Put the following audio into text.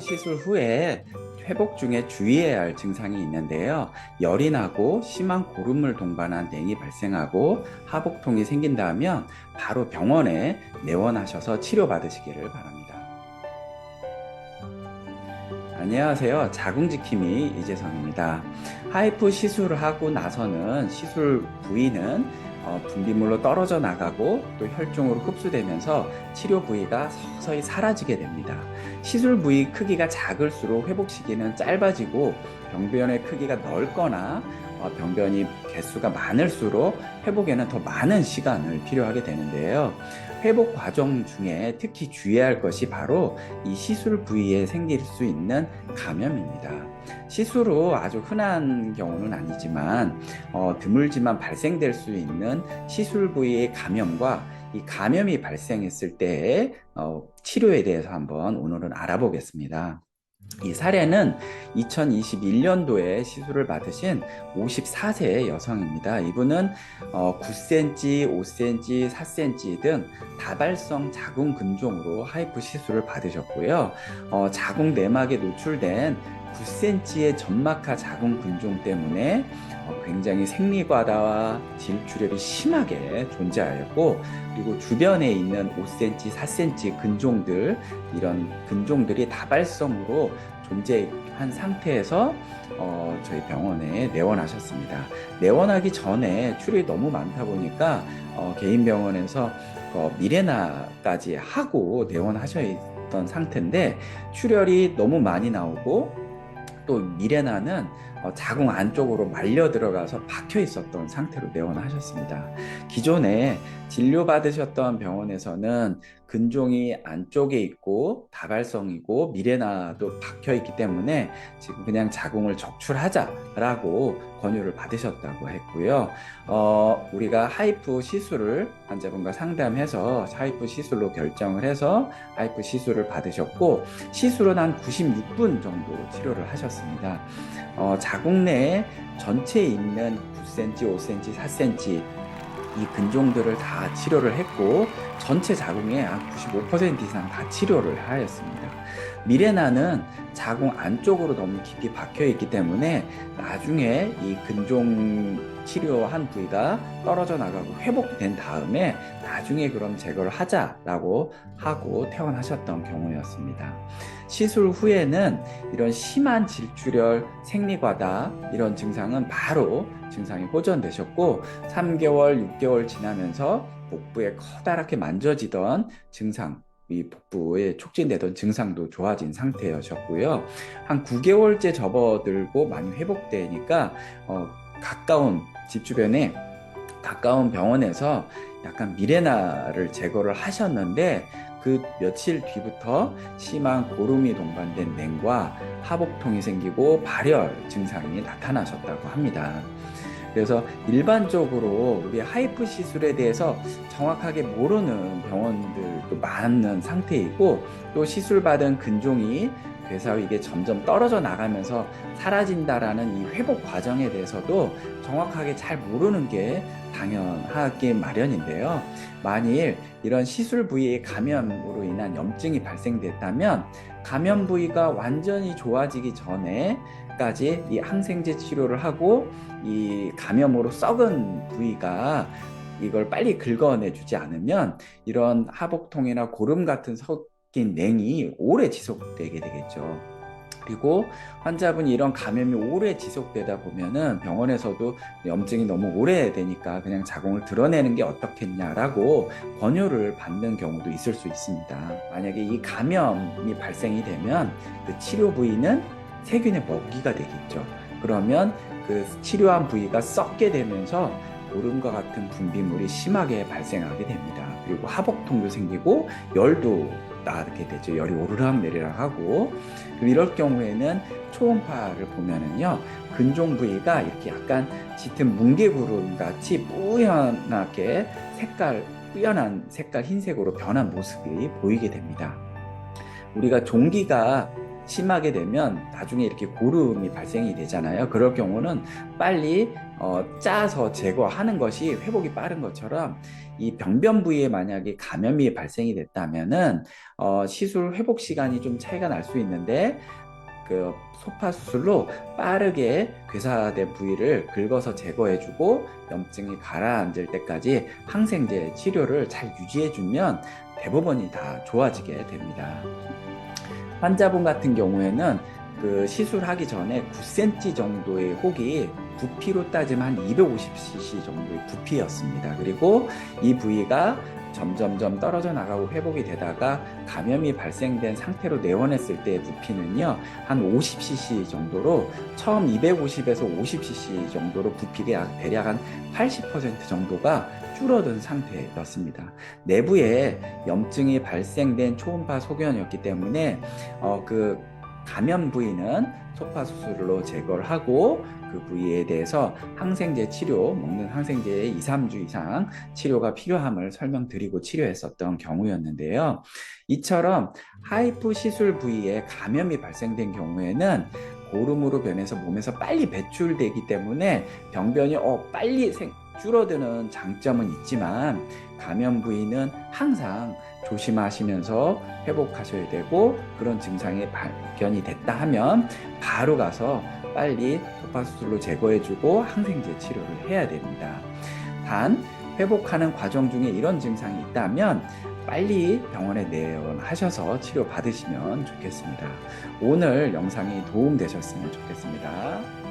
시술 후에 회복 중에 주의해야 할 증상이 있는데요. 열이 나고 심한 고름을 동반한 냉이 발생하고 하복통이 생긴다면 바로 병원에 내원하셔서 치료받으시기를 바랍니다. 안녕하세요. 자궁지킴이 이재성입니다. 하이프 시술을 하고 나서는 시술 부위는 분비물로 떨어져 나가고 또 혈종으로 흡수되면서 치료 부위가 서서히 사라지게 됩니다. 시술 부위 크기가 작을수록 회복 시기는 짧아지고 병변의 크기가 넓거나 병변이 개수가 많을수록 회복에는 더 많은 시간을 필요하게 되는데요. 회복 과정 중에 특히 주의해야 할 것이 바로 이 시술 부위에 생길 수 있는 감염입니다. 시술 후 아주 흔한 경우는 아니지만 드물지만 발생될 수 있는 시술 부위의 감염과 이 감염이 발생했을 때의 치료에 대해서 한번 오늘은 알아보겠습니다. 이 사례는 2021년도에 시술을 받으신 54세 여성입니다. 이분은 9cm, 5cm, 4cm 등 다발성 자궁 근종으로 하이프 시술을 받으셨고요. 자궁 내막에 노출된 9cm의 점막하 자궁 근종 때문에 굉장히 생리과다와 질출혈이 심하게 존재하였고, 그리고 주변에 있는 5cm, 4cm 근종들, 이런 근종들이 다발성으로 존재한 상태에서 저희 병원에 내원하셨습니다. 내원하기 전에 출혈이 너무 많다 보니까 개인 병원에서 미레나까지 하고 내원하셨던 상태인데, 출혈이 너무 많이 나오고 또 미레나는 자궁 안쪽으로 말려 들어가서 박혀 있었던 상태로 내원하셨습니다. 기존에 진료받으셨던 병원에서는 근종이 안쪽에 있고 다발성이고 미레나도 박혀 있기 때문에 지금 그냥 자궁을 적출하자라고 권유를 받으셨다고 했고요. 우리가 하이프 시술을 환자분과 상담해서 하이프 시술로 결정을 해서 하이프 시술을 받으셨고, 시술은 한 96분 정도 치료를 하셨습니다. 자궁 내에 전체에 있는 9cm, 5cm, 4cm 이 근종들을 다 치료를 했고, 전체 자궁의 한 95% 이상 다 치료를 하였습니다. 미레나는 자궁 안쪽으로 너무 깊이 박혀 있기 때문에 나중에 이 근종 치료한 부위가 떨어져 나가고 회복된 다음에 나중에 그럼 제거를 하자라고 하고 퇴원하셨던 경우였습니다. 시술 후에는 이런 심한 질출혈, 생리과다 이런 증상은 바로 증상이 호전되셨고, 3개월, 6개월 지나면서 복부에 커다랗게 만져지던 증상, 이 복부에 촉진되던 증상도 좋아진 상태였고요. 한 9개월째 접어들고 많이 회복되니까 가까운 집 주변에 가까운 병원에서 약간 미레나를 제거를 하셨는데, 그 며칠 뒤부터 심한 고름이 동반된 냉과 하복통이 생기고 발열 증상이 나타나셨다고 합니다. 그래서 일반적으로 우리 하이프 시술에 대해서 정확하게 모르는 병원들도 많은 상태이고, 또 시술받은 근종이 그래서 이게 점점 떨어져 나가면서 사라진다라는 이 회복 과정에 대해서도 정확하게 잘 모르는 게 당연하기 마련인데요. 만일 이런 시술 부위의 감염으로 인한 염증이 발생됐다면 감염 부위가 완전히 좋아지기 전에까지 이 항생제 치료를 하고, 이 감염으로 썩은 부위가 이걸 빨리 긁어내주지 않으면 이런 하복통이나 고름 같은 냉이 오래 지속되게 되겠죠. 그리고 환자분이 이런 감염이 오래 지속되다 보면은 병원에서도 염증이 너무 오래되니까 그냥 자궁을 드러내는 게 어떻겠냐라고 권유를 받는 경우도 있을 수 있습니다. 만약에 이 감염이 발생이 되면 그 치료 부위는 세균의 먹이가 되겠죠. 그러면 그 치료한 부위가 썩게 되면서 고름과 같은 분비물이 심하게 발생하게 됩니다. 그리고 하복통도 생기고 열도 나게 되죠. 열이 오르락 내리락 하고, 그리고 이럴 경우에는 초음파를 보면은요, 근종 부위가 이렇게 약간 짙은 뭉게구름 같이 뿌연하게 뿌연한 색깔 흰색으로 변한 모습이 보이게 됩니다. 우리가 종기가 심하게 되면 나중에 이렇게 고름이 발생이 되잖아요. 그럴 경우는 빨리 짜서 제거하는 것이 회복이 빠른 것처럼 이 병변 부위에 만약에 감염이 발생이 됐다면은 시술 회복 시간이 좀 차이가 날 수 있는데 그 소파 수술로 빠르게 괴사된 부위를 긁어서 제거해주고 염증이 가라앉을 때까지 항생제 치료를 잘 유지해주면 대부분이 다 좋아지게 됩니다. 환자분 같은 경우에는 그 시술하기 전에 9cm 정도의 혹이 부피로 따지면 한 250cc 정도의 부피였습니다. 그리고 이 부위가 점점점 떨어져 나가고 회복이 되다가 감염이 발생된 상태로 내원했을 때의 부피는요, 한 50cc 정도로 처음 250에서 50cc 정도로 부피가 대략 한 80% 정도가 줄어든 상태였습니다. 내부에 염증이 발생된 초음파 소견이었기 때문에 그 감염 부위는 소파 수술로 제거를 하고 그 부위에 대해서 항생제 치료, 먹는 항생제에 2, 3주 이상 치료가 필요함을 설명드리고 치료했었던 경우였는데요. 이처럼 하이프 시술 부위에 감염이 발생된 경우에는 고름으로 변해서 몸에서 빨리 배출되기 때문에 병변이 빨리 줄어드는 장점은 있지만 감염 부위는 항상 조심하시면서 회복하셔야 되고, 그런 증상이 발견이 됐다 하면 바로 가서 빨리 소파 수술로 제거해주고 항생제 치료를 해야 됩니다. 단 회복하는 과정 중에 이런 증상이 있다면 빨리 병원에 내원하셔서 치료 받으시면 좋겠습니다. 오늘 영상이 도움되셨으면 좋겠습니다.